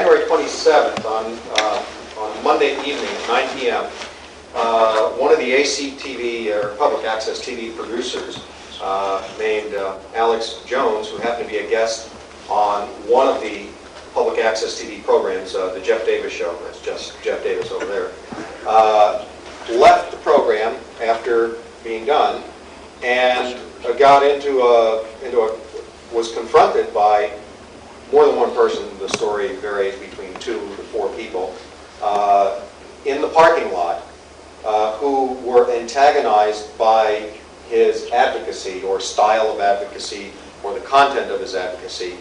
January 27th, on Monday evening at 9 p.m., one of the ACTV, or Public Access TV producers, named Alex Jones, who happened to be a guest on one of the Public Access TV programs, the Jeff Davis Show, that's just Jeff Davis over there, left the program after being done and got was confronted by more than one person. The story varies between 2 to 4 people in the parking lot who were antagonized by his advocacy or style of advocacy or the content of his advocacy.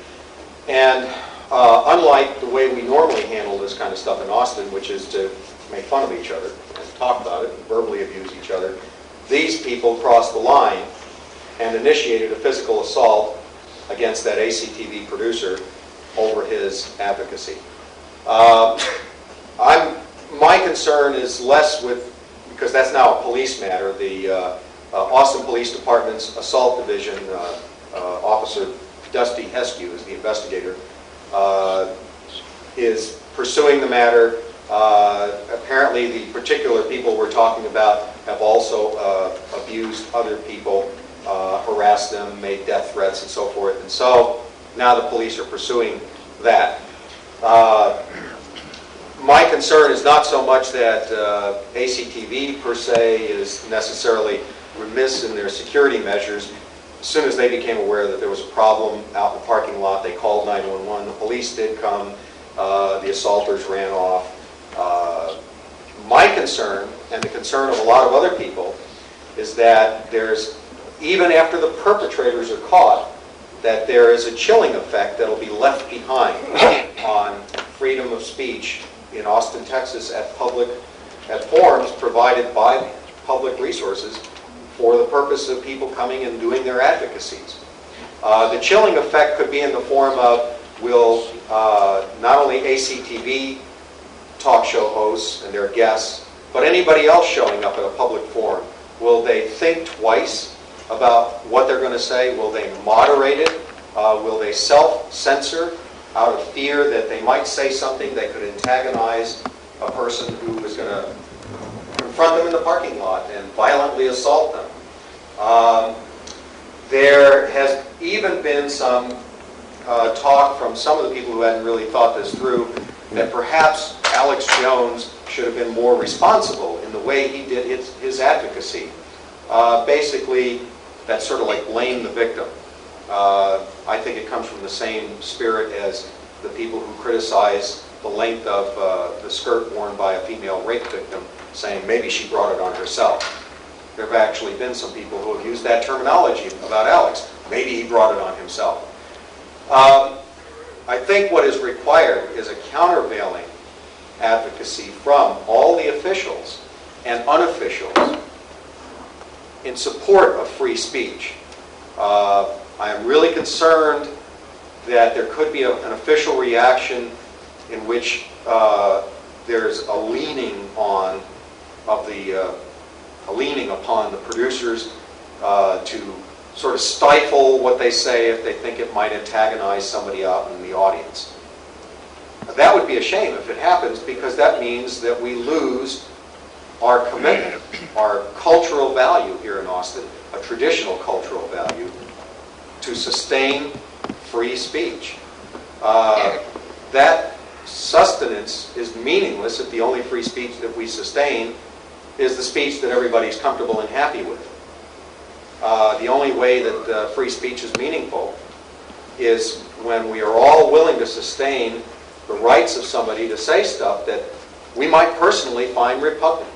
And unlike the way we normally handle this kind of stuff in Austin, which is to make fun of each other and talk about it and verbally abuse each other, these people crossed the line and initiated a physical assault against that ACTV producer over his advocacy. My concern is less with, because that's now a police matter, the Austin Police Department's Assault Division Officer Dusty Heskew is the investigator, is pursuing the matter. Apparently the particular people we're talking about have also abused other people, harassed them, made death threats and so forth, and so now the police are pursuing that. My concern is not so much that ACTV per se is necessarily remiss in their security measures. As soon as they became aware that there was a problem out in the parking lot, they called 911. The police did come. The assaulters ran off. My concern, and the concern of a lot of other people, is that there's, even after the perpetrators are caught, that there is a chilling effect that will be left behind on freedom of speech in Austin, Texas at forums provided by public resources for the purpose of people coming and doing their advocacies. The chilling effect could be in the form of, will not only ACTV talk show hosts and their guests, but anybody else showing up at a public forum, will they think twice about what they're going to say? Will they moderate it? Will they self-censor out of fear that they might say something that could antagonize a person who is going to confront them in the parking lot and violently assault them? There has even been some talk from some of the people who hadn't really thought this through that perhaps Alex Jones should have been more responsible in the way he did his advocacy. Basically, that's sort of like blame the victim. I think it comes from the same spirit as the people who criticize the length of the skirt worn by a female rape victim, saying maybe she brought it on herself. There have actually been some people who have used that terminology about Alex. Maybe he brought it on himself. I think what is required is a countervailing advocacy from all the officials and unofficials in support of free speech. I am really concerned that there could be an official reaction in which there's a leaning upon the producers to sort of stifle what they say if they think it might antagonize somebody out in the audience. That would be a shame if it happens, because that means that we lose our commitment, our cultural value here in Austin, a traditional cultural value, to sustain free speech. That sustenance is meaningless if the only free speech that we sustain is the speech that everybody's comfortable and happy with. The only way that free speech is meaningful is when we are all willing to sustain the rights of somebody to say stuff that we might personally find repugnant,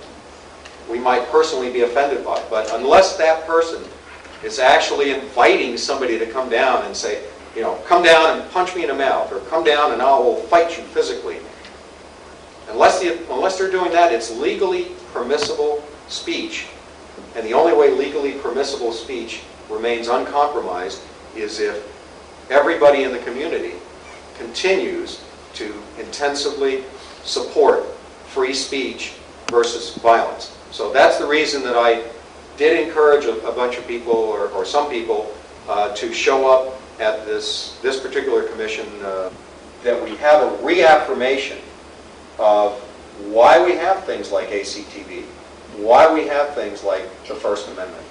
we might personally be offended by. But unless that person is actually inviting somebody to come down and say, you know, come down and punch me in the mouth, or come down and I will fight you physically. Unless they're doing that, it's legally permissible speech. And the only way legally permissible speech remains uncompromised is if everybody in the community continues to intensively support free speech versus violence. So that's the reason that I did encourage a bunch of people, or some people, to show up at this particular commission that we have a reaffirmation of why we have things like ACTV, why we have things like the First Amendment.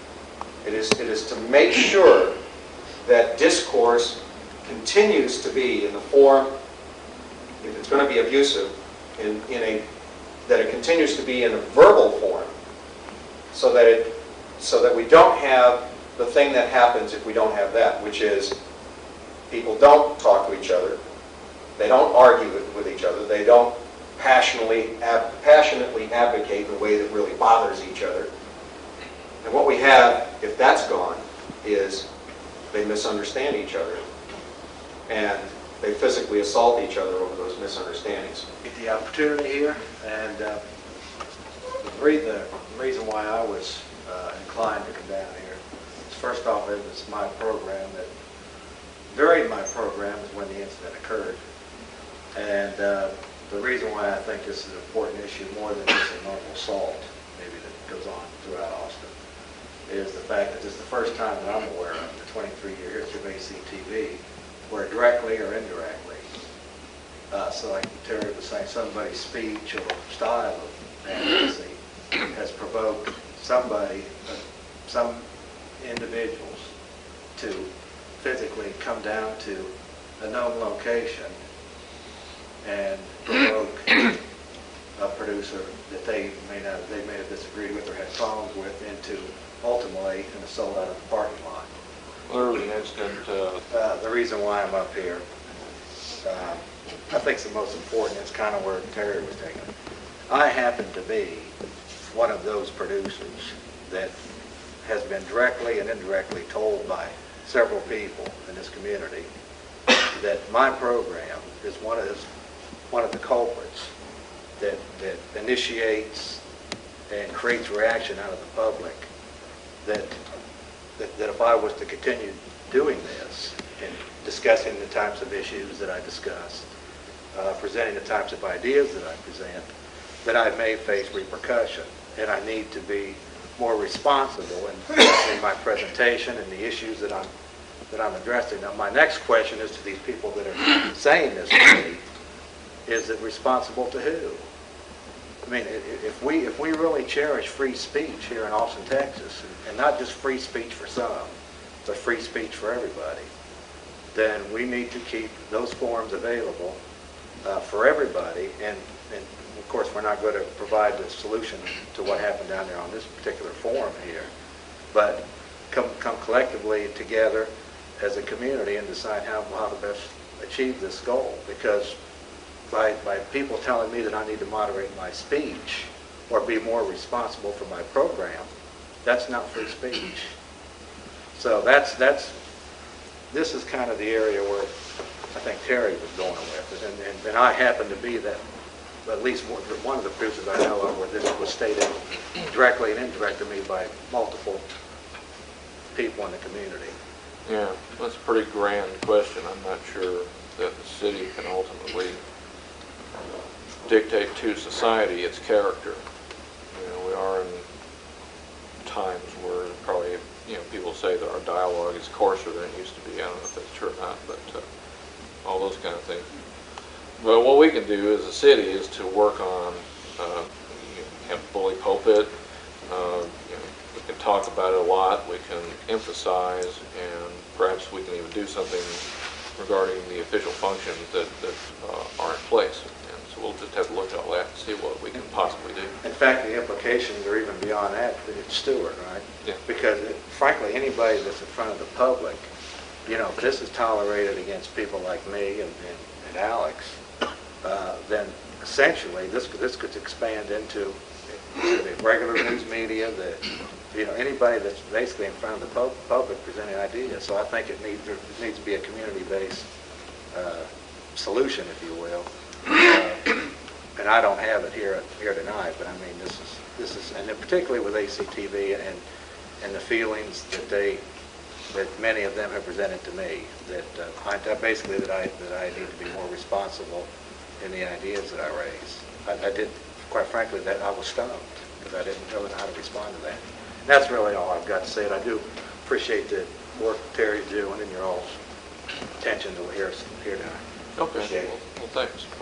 It is to make sure that discourse continues to be in the form, if it's going to be abusive, that it continues to be in a verbal form, so that we don't have the thing that happens if we don't have that, which is people don't talk to each other, they don't argue with each other, they don't passionately advocate in a way that really bothers each other. And what we have, if that's gone, is they misunderstand each other, and they physically assault each other over those misunderstandings. Get the opportunity here, and the reason why I was inclined to come down here is, first off, it was my program that, during my program is when the incident occurred, and the reason why I think this is an important issue, more than just a normal assault, maybe that goes on throughout Austin, is the fact that this is the first time that I'm aware of the 23-year history of ACTV, where directly or indirectly, so like Terry was saying, somebody's speech or style of advocacy has provoked somebody, some individuals, to physically come down to a known location and provoke a producer that they may have disagreed with or had problems with into ultimately an assault out of the parking lot. Well, there was an incident. The reason why I'm up here, I think it's the most important. It's kind of where Terry was taking it. I happen to be one of those producers that has been directly and indirectly told by several people in this community that my program is one of the culprits that initiates and creates reaction out of the public, that if I was to continue doing this and discussing the types of issues that I discussed, presenting the types of ideas that I present, that I may face repercussion, and I need to be more responsible in my presentation and the issues that I'm addressing. Now, my next question is to these people that are saying this to me: is it responsible to who? I mean, if we really cherish free speech here in Austin, Texas, and not just free speech for some, but free speech for everybody, then we need to keep those forums available for everybody. And of course, we're not going to provide the solution to what happened down there on this particular forum here, but come collectively together as a community and decide how to best achieve this goal. Because by people telling me that I need to moderate my speech or be more responsible for my program, that's not free speech. So this is kind of the area where I think Terry was going with it, and I happen to be that, at least one of the producers I know of where this was stated directly and indirectly to me by multiple people in the community. Yeah, that's a pretty grand question. I'm not sure that the city can ultimately dictate to society its character. You know, we are in times where probably, people say that our dialogue is coarser than it used to be. I don't know if that's true or not, but all those kind of things. But what we can do as a city is to work on have a bully pulpit. We can talk about it a lot. We can emphasize, and perhaps we can even do something regarding the official functions that are in place. And so we'll just have to look at all that and see what we can possibly do. In fact, the implications are even beyond that. It's Stewart, right? Yeah. Because frankly, anybody that's in front of the public, if this is tolerated against people like me and Alex, then essentially this could expand into the regular news media, anybody that's basically in front of the public presenting ideas. So I think there needs to be a community-based solution, if you will. And I don't have it here tonight, but I mean this is, and particularly with ACTV and the feelings that many of them have presented to me, that I need to be more responsible in the ideas that I raise. I did, quite frankly, that I was stumped because I didn't really know how to respond to that. And that's really all I've got to say. And I do appreciate the work Terry's doing and your all's attention to here tonight. Okay. Appreciate it. Well, thanks.